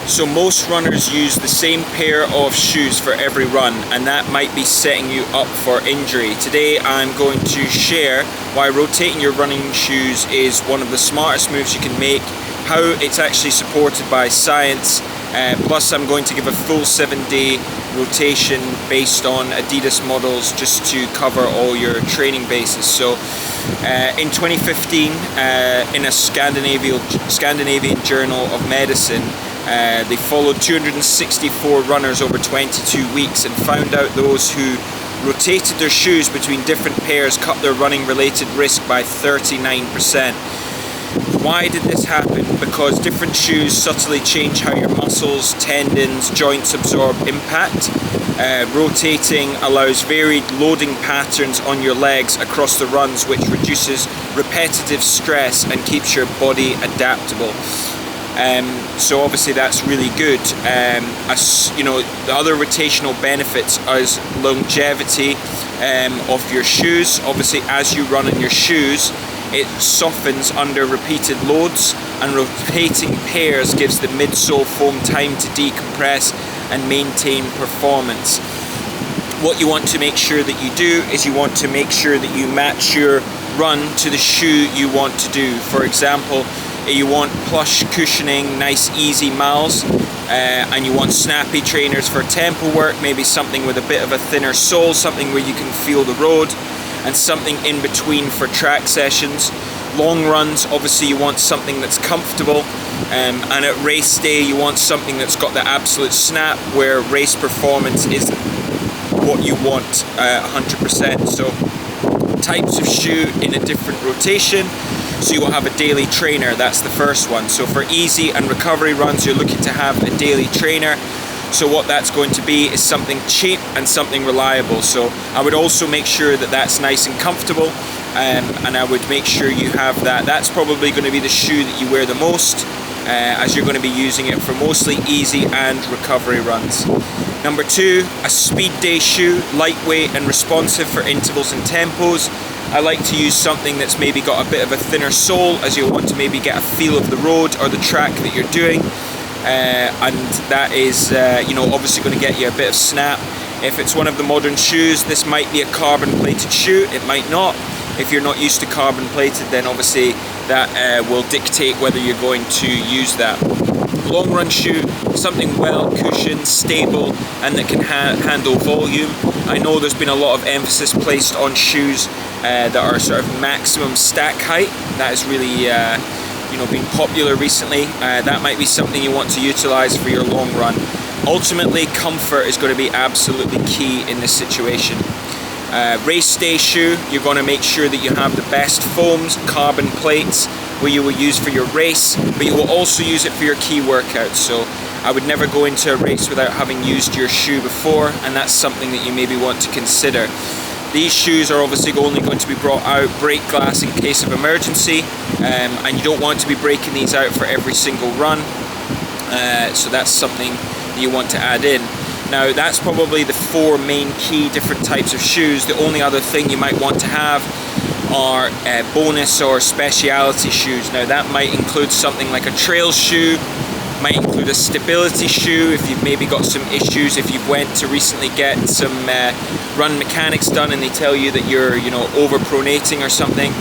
So most runners use the same pair of shoes for every run, and that might be setting you up for injury. Today I'm going to share why rotating your running shoes is one of the smartest moves you can make, how it's actually supported by science, plus I'm going to give a full 7-day rotation based on Adidas models just to cover all your training bases. So in 2015, in a Scandinavian Journal of Medicine, they followed 264 runners over 22 weeks and found out those who rotated their shoes between different pairs cut their running related risk by 39%. Why did this happen? Because different shoes subtly change how your muscles, tendons, joints absorb impact. Rotating allows varied loading patterns on your legs across the runs, which reduces repetitive stress and keeps your body adaptable. So obviously that's really good. The other rotational benefits is longevity of your shoes. Obviously, as you run in your shoes, it softens under repeated loads, and rotating pairs gives the midsole foam time to decompress and maintain performance. What you want to make sure that you do is you want to make sure that you match your run to the shoe you want to do. For example, you want plush cushioning, nice easy miles, and you want snappy trainers for tempo work, maybe something with a bit of a thinner sole, something where you can feel the road, and something in between for track sessions. Long runs, obviously you want something that's comfortable, and at race day you want something that's got the absolute snap, where race performance is what you want 100%. So types of shoe in a different rotation. So you will have a daily trainer, that's the first one. So for easy and recovery runs, you're looking to have a daily trainer. So what that's going to be is something cheap and something reliable. So I would also make sure that that's nice and comfortable, and I would make sure you have that. That's probably going to be the shoe that you wear the most, as you're going to be using it for mostly easy and recovery runs. Number 2, a speed day shoe, lightweight and responsive for intervals and tempos. I like to use something that's maybe got a bit of a thinner sole, as you want to maybe get a feel of the road or the track that you're doing. And that is obviously going to get you a bit of snap. If it's one of the modern shoes, this might be a carbon plated shoe, it might not. If you're not used to carbon plated, then obviously that will dictate whether you're going to use that. Long run shoe, something well cushioned, stable, and that can handle volume. I know there's been a lot of emphasis placed on shoes that are sort of maximum stack height. That is really been popular recently. That might be something you want to utilize for your long run. Ultimately, comfort is going to be absolutely key in this situation. Race day shoe, you're going to make sure that you have the best foams, carbon plates, where you will use for your race, but you will also use it for your key workouts. So I would never go into a race without having used your shoe before, and that's something that you maybe want to consider. These shoes are obviously only going to be brought out break glass in case of emergency, and you don't want to be breaking these out for every single run, so that's something that you want to add in. Now that's probably the 4 main key different types of shoes. The only other thing you might want to have are bonus or speciality shoes. Now that might include something like a trail shoe, might include a stability shoe if you've maybe got some issues, if you've went to recently get some run mechanics done and they tell you that you're overpronating or something,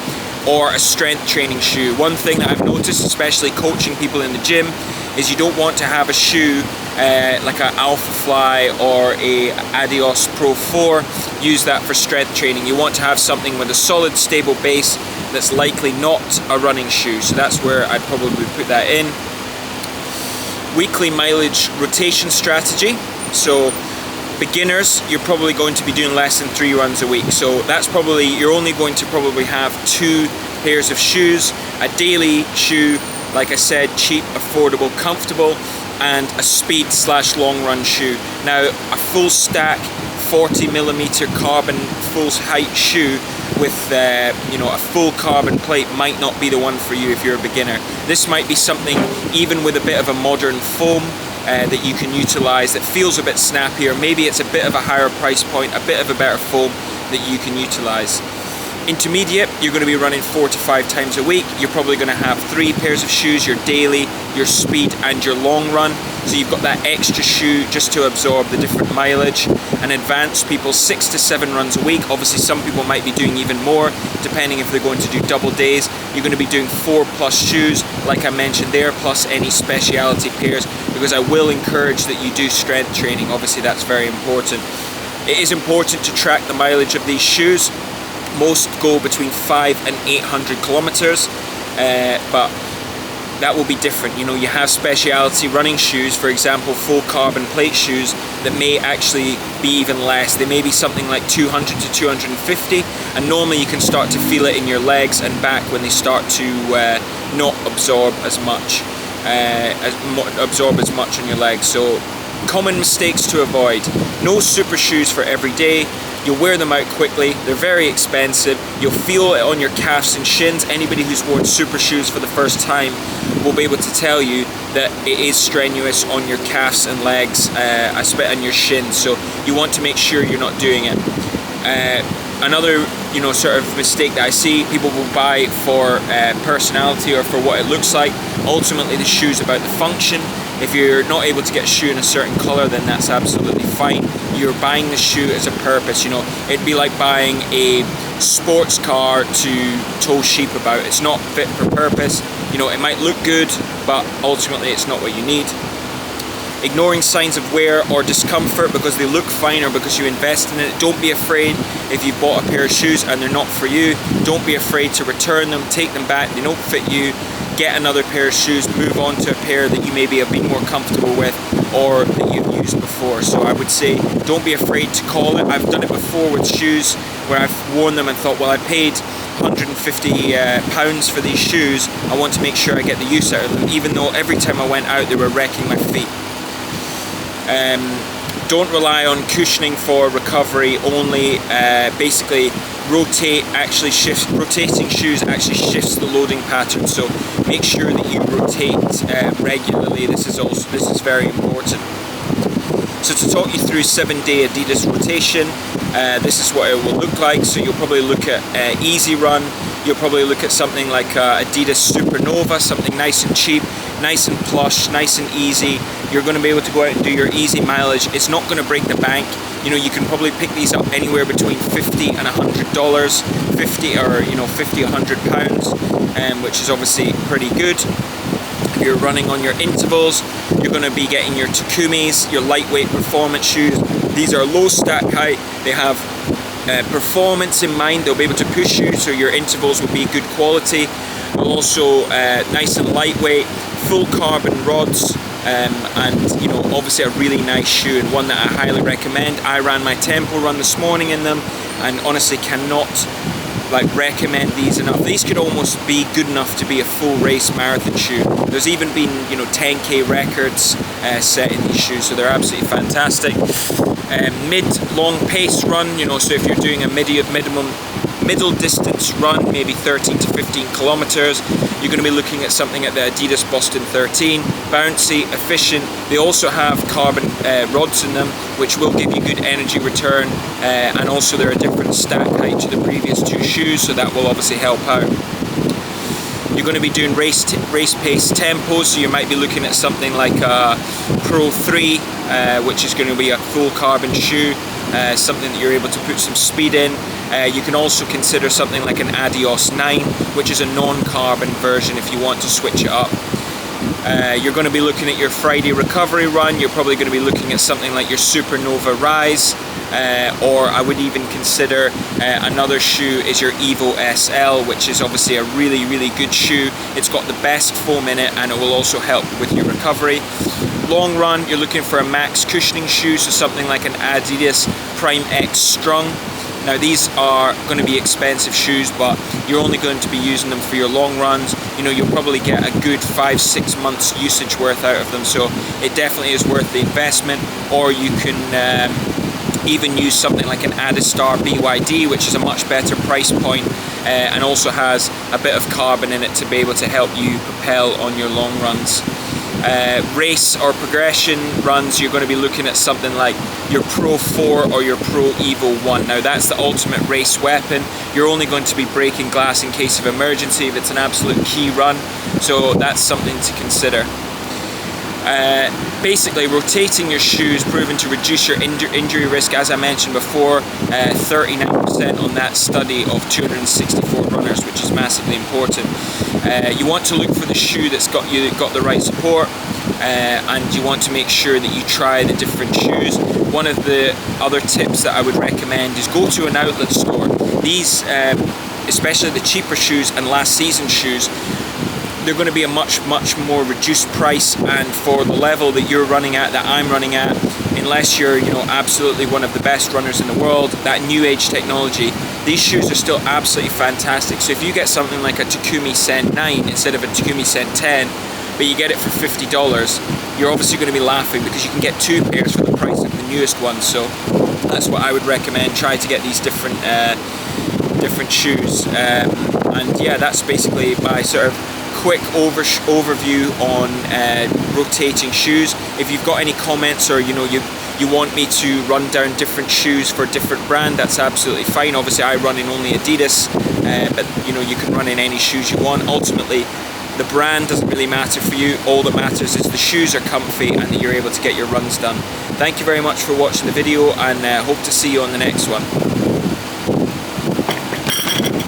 or a strength training shoe. One thing that I've noticed, especially coaching people in the gym, is you don't want to have a shoe like an Alpha Fly or a Adios Pro 4, use that for strength training. You want to have something with a solid, stable base that's likely not a running shoe. So that's where I'd probably put that in. Weekly mileage rotation strategy. So beginners, you're probably going to be doing less than 3 runs a week. So that's probably, you're only going to probably have 2 pairs of shoes. A daily shoe, like I said, cheap, affordable, comfortable, and a speed/long run shoe. Now a full stack 40mm carbon full height shoe with a full carbon plate might not be the one for you if you're a beginner. This might be something even with a bit of a modern foam that you can utilize that feels a bit snappier. Maybe it's a bit of a higher price point, a bit of a better foam that you can utilize. Intermediate, you're going to be running 4 to 5 times a week. You're probably going to have 3 pairs of shoes, your daily, your speed and your long run. So you've got that extra shoe just to absorb the different mileage. And advanced people, 6 to 7 runs a week. Obviously some people might be doing even more, depending if they're going to do double days. You're going to be doing 4+ shoes, like I mentioned there, plus any specialty pairs, because I will encourage that you do strength training. Obviously that's very important. It is important to track the mileage of these shoes. Most go between 500 and 800 kilometers, but that will be different. You know, you have specialty running shoes, for example, full carbon plate shoes, that may actually be even less. They may be something like 200 to 250, and normally you can start to feel it in your legs and back when they start to not absorb as much on your legs. So common mistakes to avoid: no super shoes for every day. You'll wear them out quickly, they're very expensive, you'll feel it on your calves and shins. Anybody who's worn super shoes for the first time will be able to tell you that it is strenuous on your calves and legs, and your shins, so you want to make sure you're not doing it. Another sort of mistake that I see, people will buy for personality or for what it looks like. Ultimately the shoe's about the function. If you're not able to get a shoe in a certain color, then that's absolutely fine. You're buying the shoe as a purpose. It'd be like buying a sports car to tow sheep about. It's not fit for purpose. It might look good, but ultimately it's not what you need. Ignoring signs of wear or discomfort because they look fine or because you invest in it. Don't be afraid if you've bought a pair of shoes and they're not for you. Don't be afraid to return them, take them back, they don't fit you. Get another pair of shoes, move on to a pair that you maybe have been more comfortable with or that you've used before. So I would say don't be afraid to call it. I've done it before with shoes where I've worn them and thought, well, I paid £150 for these shoes, I want to make sure I get the use out of them, even though every time I went out they were wrecking my feet. Don't rely on cushioning for recovery only. Basically, rotating shoes actually shifts the loading pattern, so make sure that you rotate regularly. This is very important. So to talk you through 7-day Adidas rotation, this is what it will look like. So you'll probably look at Easy Run, you'll probably look at something like Adidas Supernova, something nice and cheap, nice and plush, nice and easy. You're going to be able to go out and do your easy mileage. It's not going to break the bank. You can probably pick these up anywhere between $50 and $100, 50 or 100 pounds, which is obviously pretty good. If you're running on your intervals, you're going to be getting your Takumis, your lightweight performance shoes. These are low stack height. They have performance in mind. They'll be able to push you, so your intervals will be good quality. But also nice and lightweight, full carbon rods. And obviously a really nice shoe, and one that I highly recommend. I ran my tempo run this morning in them and honestly cannot recommend these enough. These could almost be good enough to be a full race marathon shoe. There's even been 10k records set in these shoes, so they're absolutely fantastic. Mid-long pace run, so if you're doing a middle distance run, maybe 13 to 15 kilometers, you're going to be looking at something at the Adidas Boston 13. Bouncy, efficient. They also have carbon rods in them, which will give you good energy return, and also they're a different stack height to the previous two shoes, so that will obviously help out. You're going to be doing race pace tempos, so you might be looking at something like a Pro 3, which is going to be a full carbon shoe, something that you're able to put some speed in. You can also consider something like an Adios 9, which is a non-carbon version if you want to switch it up. You're going to be looking at your Friday recovery run. You're probably going to be looking at something like your Supernova Rise, or I would even consider another shoe is your Evo SL, which is obviously a really, really good shoe. It's got the best foam in it, and it will also help with your recovery. Long run, you're looking for a max cushioning shoe, so something like an Adidas Prime X Strung. Now these are going to be expensive shoes, but you're only going to be using them for your long runs. You'll probably get a good 5-6 months usage worth out of them, so it definitely is worth the investment. Or you can even use something like an Adistar BYD, which is a much better price point, and also has a bit of carbon in it to be able to help you propel on your long runs. Race or progression runs, you're going to be looking at something like your Pro 4 or your Pro Evo 1. Now that's the ultimate race weapon. You're only going to be breaking glass in case of emergency if it's an absolute key run, so that's something to consider. Basically, rotating your shoes proven to reduce your injury risk, as I mentioned before, 39% on that study of 264 runners, which is massively important. You want to look for the shoe that's got the right support, and you want to make sure that you try the different shoes. One of the other tips that I would recommend is go to an outlet store. These, especially the cheaper shoes and last season shoes, they're going to be a much more reduced price, and for the level that you're running at, that I'm running at, unless you're absolutely one of the best runners in the world, that new age technology, these shoes are still absolutely fantastic. So if you get something like a Takumi Sen 9 instead of a Takumi Sen 10, but you get it for $50, you're obviously going to be laughing, because you can get 2 pairs for the price of the newest one. So that's what I would recommend. Try to get these different shoes, and yeah, that's basically my sort of quick overview on rotating shoes. If you've got any comments, or you want me to run down different shoes for a different brand, that's absolutely fine. Obviously I run in only Adidas, but you can run in any shoes you want. Ultimately, the brand doesn't really matter for you. All that matters is the shoes are comfy and that you're able to get your runs done. Thank you very much for watching the video, and hope to see you on the next one.